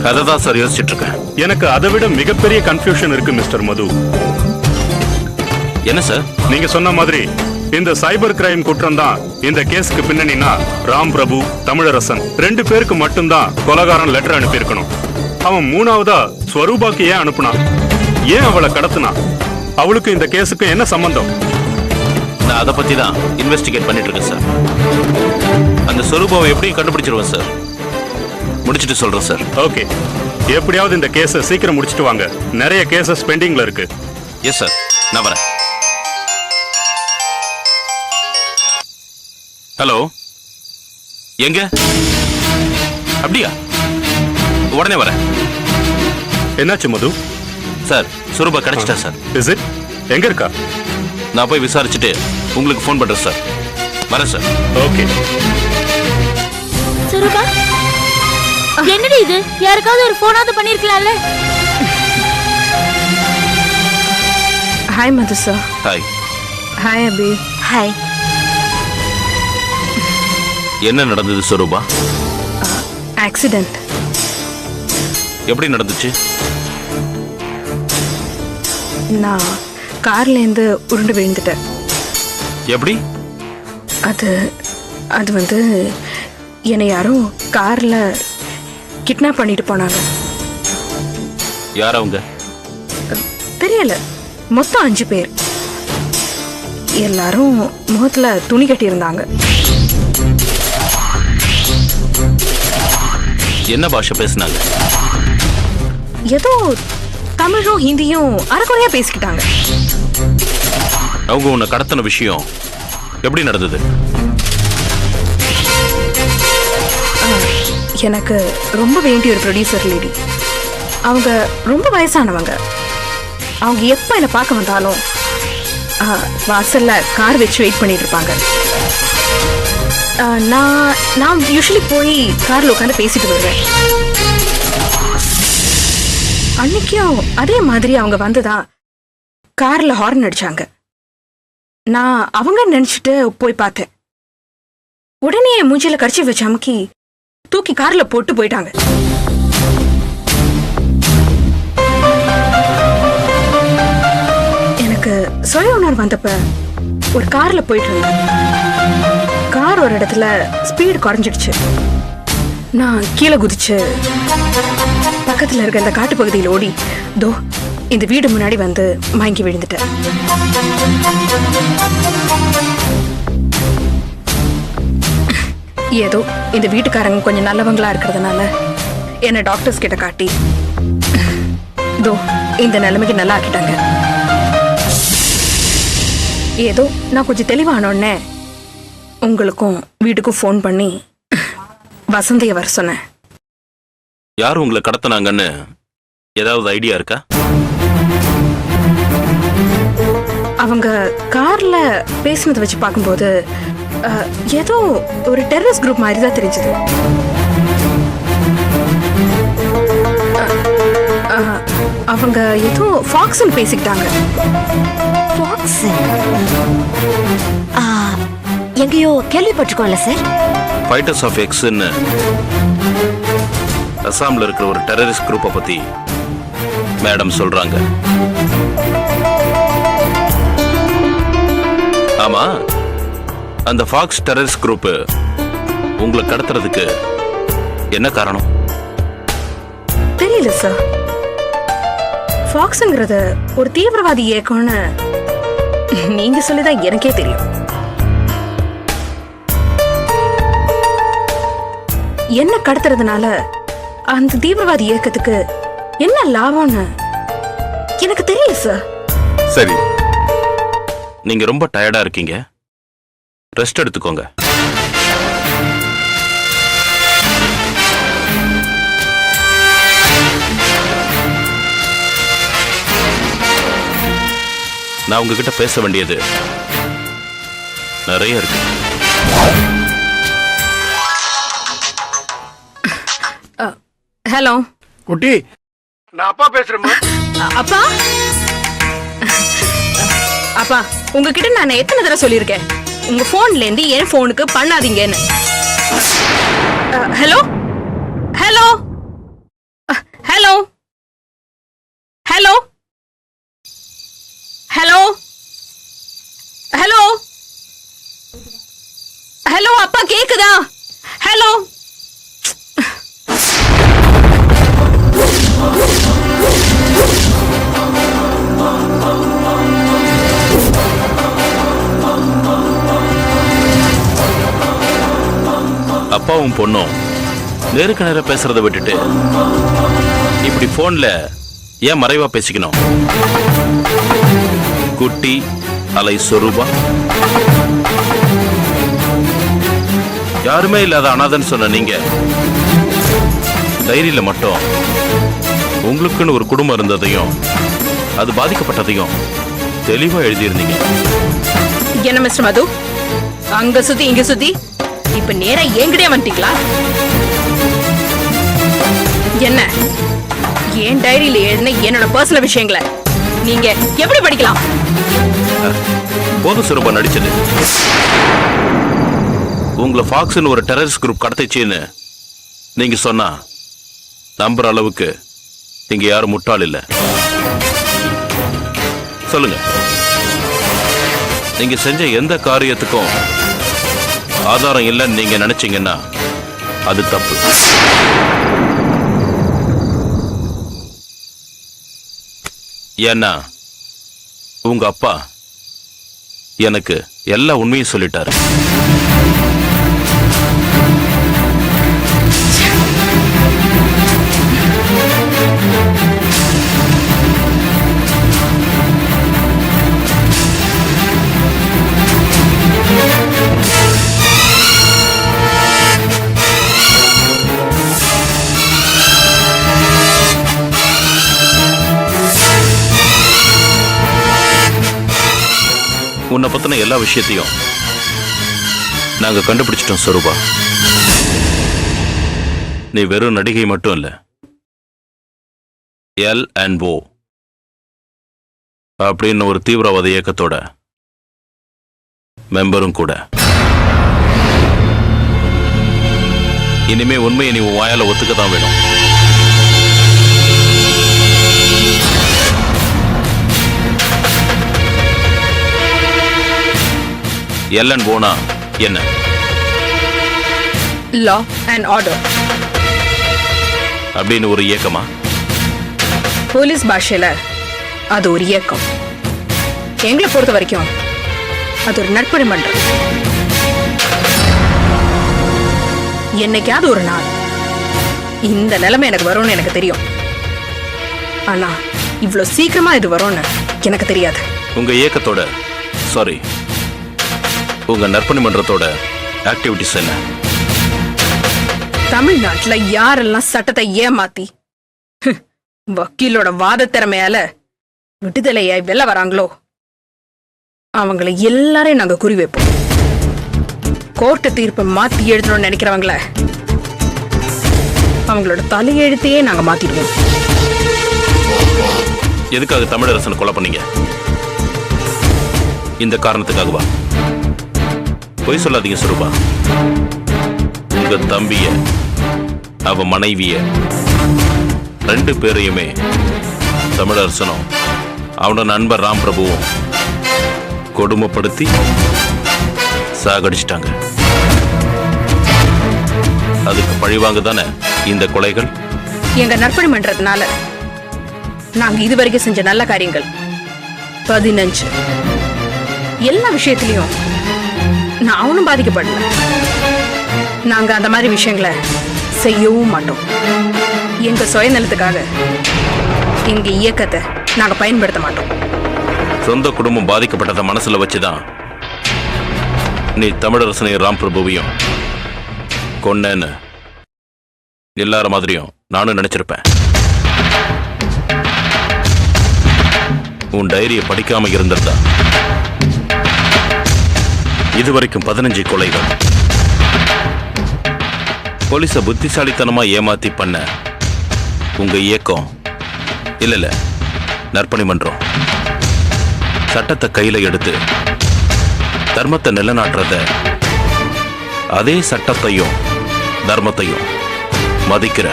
அததான் சார் யோசிச்சுட்டு இருக்கேன். எனக்கு அதை விட மிகப்பெரிய கன்ஃபியூஷன் இருக்கு மிஸ்டர் மது. என்ன சார்? நீங்க சொன்ன மாதிரி இந்த சைபர் கிரைம் குற்றம் தான் இந்த கேஸுக்கு பின்னணினா ராம் பிரபு, தமிழரசன் 2 பேருக்கு மட்டும்தான் கொலைகாரன் லெட்டர் அனுப்பியிருக்கணும். அவன் 3ஆவதா ஸ்வரூபாக்கு ஏன் அனுப்புனான்? ஏன் அவளை கடத்தினான்? அவளுக்கு இந்த கேஸுக்கு என்ன சம்பந்தம்? நான் அதை பத்தி தான் இன்வெஸ்டிகேட் பண்ணிட்டு இருக்கேன் சார். அந்த ஸ்வரூபாவை எப்படியும் கண்டுபிடிச்சிருவேன் சார். முடிச்சிட்டு சொல்றேன் சார். ஓகே, எப்படியாவது இந்த கேஸை சீக்கிரம் முடிச்சிட்டு வாங்க. நிறைய கேசஸ் பெண்டிங்ல இருக்கு. எஸ் சார், நான் வரேன். ஹலோ, எங்க? அப்படியா? உடனே வரேன். என்னாச்சு மது? சார், சுரூபா கிடைச்சிட்டா சார். Is it? எங்க இருக்கா? நான் போய் விசாரிச்சுட்டு உங்களுக்கு ஃபோன் பண்றேன் சார். வரேன் சார். ஓகே. சுரூபா, என்னடி இது? யாருக்காவது ஒரு போனாவது பண்ணிருக்கலாம்ல? ஹாய் மது சார். ஹாய். ஹாய் அபி. ஹாய். என்ன நடந்தது சுரூபா? ஆக்சிடென்ட். எப்படி நடந்துச்சு? நான் கார்லேருந்து உருண்டு விழுந்துட்டேன். எப்படி? அது வந்து என்னை யாரும் காரில் கிட்னாப் பண்ணிட்டு போனாங்க. யார் அவங்க? தெரியல. மொத்தம் 5 பேர். எல்லாரும் முகத்துல துணி கட்டி இருந்தாங்க. என்ன பாஷை பேசினாங்க? ஏதோ தமிழும் ஹிந்தியும் அரைக்குறையா பேசிக்கிட்டாங்க. அவங்க உன்னை கடத்தின விஷயம் எப்படி நடந்தது? எனக்கு ரொம்ப வேண்டிய ஒரு ப்ரொடியூசர் லேடி. அவங்க ரொம்ப வயசானவங்க. அவங்க எப்ப என்னை பார்க்க வந்தாலும் வாசல்ல கார் வச்சு வெயிட் பண்ணிட்டு இருப்பாங்க. நான் யூஸ்வலி போய் கார்ல உட்காந்து பேசிட்டு வருவேன். அன்னைக்கும் அதே மாதிரி அவங்க வந்துதான் கார்ல ஹார்ன் அடிச்சாங்க. நான் அவங்க நினைச்சிட்டு போய் பார்த்தேன். உடனே மூஞ்சில கடிச்சு வச்சு அமுக்கி தூக்கி கார்ல போட்டு போயிட்டாங்க. எனக்கு சுய உணர்வு வந்தப்ப ஒரு கார்ல போயிட்டு இருந்தேன். கார் ஒரு இடத்துல ஸ்பீடு குறைஞ்சிடுச்சு. நான் கீழே குதிச்சு பக்கத்துல இருக்க இந்த காட்டு பகுதியில் ஓடி தோ இந்த வீடு முன்னாடி வந்து மயங்கி விழுந்துட்டேன். ஏதோ இந்த வீட்டுக்காரங்க கொஞ்சம் நல்லவங்களா இருக்கிறதுனால என்ன டாக்டர்ஸ் கிட்ட காட்டி தோ இந்த நிலைமைக்கு நல்லா ஆக்கிட்டாங்க. ஏதோ நான் கொஞ்சம் தெளிவானோடனே உங்களுக்கும் வீட்டுக்கும் ஃபோன் பண்ணி வசந்திய வர சொன்னேன். யார் உங்களை கடத்தினாங்கன்னு ஏதாவது ஐடியா இருக்கா? அவங்க கார்ல பேசினதை வச்சு பார்க்கும்போது ஏதோ ஒரு டெரரிஸ்ட் குரூப் மாதிரி தான் தெரிஞ்சது. அவங்க ஏதோ ஃபாக்ஸ்ன்னு பேசிக்கிட்டாங்க. எங்கேயோ கேள்விப்பட்டிருக்கோம்ல சார். ஃபைட்டர்ஸ் ஆஃப் எக்ஸ்ன்னு அசாம்ல இருக்கிற ஒரு டெரரிஸ்ட் குரூப்பை பத்தி மேடம் சொல்றாங்க. ஆமா, அந்த ஃபாக்ஸ் டெரரிஸ்ட் குரூப் உங்களை கடத்துறதுக்கு என்ன காரணம்? தெரியல சார். ஃபாக்ஸ்ங்கிறது ஒரு தீவிரவாதி இயக்கம்னு நீங்க சொல்லிதான் எனக்கே தெரியும். என்ன கடத்துறதுனால அந்த தீவிரவாதி இயக்கத்துக்கு என்ன லாபம்னு எனக்கு தெரியல சார். சரி, நீங்க ரொம்ப டயர்டா இருக்கீங்க, ரெஸ்ட் எடுத்துக்கோங்க. நான் உங்ககிட்ட பேச வேண்டியது நிறைய இருக்கு. ஹலோ குட்டி, நான் அப்பா பேசுறேன். அப்பா, அப்பா உங்ககிட்ட நான் எத்தனை தடவை சொல்லியிருக்கேன் உங்க போன்ல இருந்து என் போனுக்கு பண்ணாதீங்கன்னு. Hello hello hello hello hello அப்பா கேக்குதா? ஹலோ அப்பாவும் பொண்ணும் நேருக்கு நேரா பேசுறதை விட்டுட்டு இப்படி போன்ல ஏன் மறைவா பேசிக்கணும்? குட்டி அலை சொரூபா யாருமே இல்லாத அனாதன்னு சொன்ன நீங்க டைரியில மட்டும் உங்களுக்குன்னு ஒரு குடும்பம் இருந்ததையும் அது பாதிக்கப்பட்டதையும் தெளிவா எழுதியிருந்தீங்க. என்ன மிஸ்டர் மது, அங்க சுத்தி இங்க சுத்தி இப்ப நேரா என்கிட்டே வந்துட்டீங்களா? என்ன என் டைரியில எழுதின என்னோட பர்சனல் விஷயங்களை நீங்க எப்படி படிக்கலாம்? போது சுரூபா நடிச்சது உங்களை ஃபாக்ஸ்னு ஒரு டெரரிஸ்ட் குரூப் கடத்திச்சுன்னு நீங்க சொன்னா நம்புற அளவுக்கு நீங்க யாரும் முட்டாள் இல்ல. சொல்லுங்க, நீங்க செஞ்ச எந்த காரியத்துக்கும் ஆதாரம் இல்லைன்னு நீங்க நினைச்சீங்கன்னா அது தப்பு. ஏன்னா உங்க அப்பா எனக்கு எல்லா உண்மையும் சொல்லிட்டாரு. உன்னை பத்தின எல்லா விஷயத்தையும் நாங்க கண்டுபிடிச்சிட்டோம் சொரூபா. நீ வெறும் நடிகை மட்டும் இல்ல, L&O அப்படின்னு ஒரு தீவிரவாத இயக்கத்தோட மெம்பரும் கூட. இனிமே உண்மையை நீ உன் வாயால ஒத்துக்கத்தான் வேணும். L&Oனா என்ன? லா அண்ட் ஆர்டர் அப்படின்னு ஒரு இயக்கமா? போலீஸ் பாஷையில அது ஒரு இயக்கம். எங்களை பொறுத்த வரைக்கும் அது ஒரு நட்பணி மன்றம். என்னைக்காவது ஒரு நாள் இந்த நிலைமை எனக்கு வரும்னு எனக்கு தெரியும். ஆனா இவ்வளவு சீக்கிரமா இது வரும்னு எனக்கு தெரியாது. உங்க இயக்கத்தோட சாரி உங்க நற்பணி மன்றத்தோட ஆக்டிவிட்டிஸ் என்ன? தமிழ்நாட்டுல யாரெல்லாம் சட்டத்தை ஏமாத்தி வக்கீலோட வாத திறமையால விடுதலையாய் வெளில வராங்களோ அவங்களை எல்லாரையும் நாங்க குறி வைப்போம். கோர்ட்டு தீர்ப்பை மாத்தி எழுதணும்னு நினைக்கிறவங்கள அவங்களோட தலையெழுத்தையே நாங்க மாத்திடுவோம். எதுக்காக தமிழரசனை கொலை பண்ணீங்க? இந்த காரணத்துக்காகவா? பொய் சொல்லாதீங்க சொரூபா. உங்க தம்பிய, அவ மனைவிய, ரெண்டு பேரையுமே தமிழரசனும் அவனோட நண்பர் ராம் பிரபுவும் கொடுமைப்படுத்தி சாகடிச்சிட்டாங்க. அதுக்கு பழிவாங்க தானே இந்த கொலைகள்? எங்க நற்பணி மன்றத்தினால நாங்க இதுவரைக்கும் செஞ்ச நல்ல காரியங்கள் 15. எல்லா விஷயத்திலையும் நான் அவனும் பாதிக்கப்படல. நாங்க அந்த மாதிரி விஷயங்களை செய்யவும் மாட்டோம். எங்க சுயநலத்துக்காக எங்க இயக்கத்தை நாங்க பயன்படுத்த மாட்டோம். சொந்த குடும்பம் பாதிக்கப்பட்டதை மனசுல வச்சுதான் நீ தமிழரசனையும் ராம் பிரபுவையும் கொன்னேன்னு எல்லார மாதிரியும் நானும் நினைச்சிருப்பேன். உன் டைரியை படிக்காம இருந்திருந்தா இதுவரைக்கும் 15 கொலைகள். போலீஸ புத்திசாலித்தனமா ஏமாத்தி பண்ண உங்க இயக்கம் இல்ல நற்பணி மன்றம் சட்டத்தை கையில எடுத்து தர்மத்தை நிலைநாட்டுறத, அதே சட்டத்தையும் தர்மத்தையும் மதிக்கிற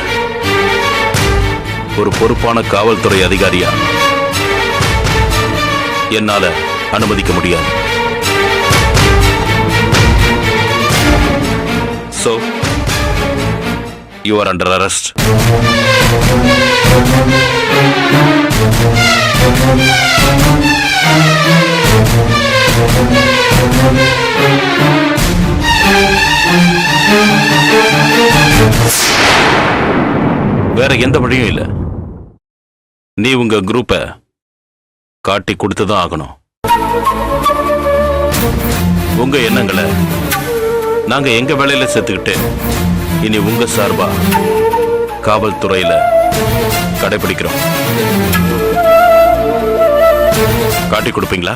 ஒரு பொறுப்பான காவல்துறை அதிகாரியா என்னால அனுமதிக்க முடியாது. So, you are under arrest. வேற எந்த வழியும் இல்ல. நீ உங்க குரூப்பை காட்டி கொடுத்துதான் ஆகணும். உங்க எண்ணங்களை நாங்க எங்க வேலையில சேர்த்துக்கிட்டு இனி உங்க சார்பா காவல்துறையில கடைபிடிக்கிறோம். காட்டி கொடுப்பீங்களா?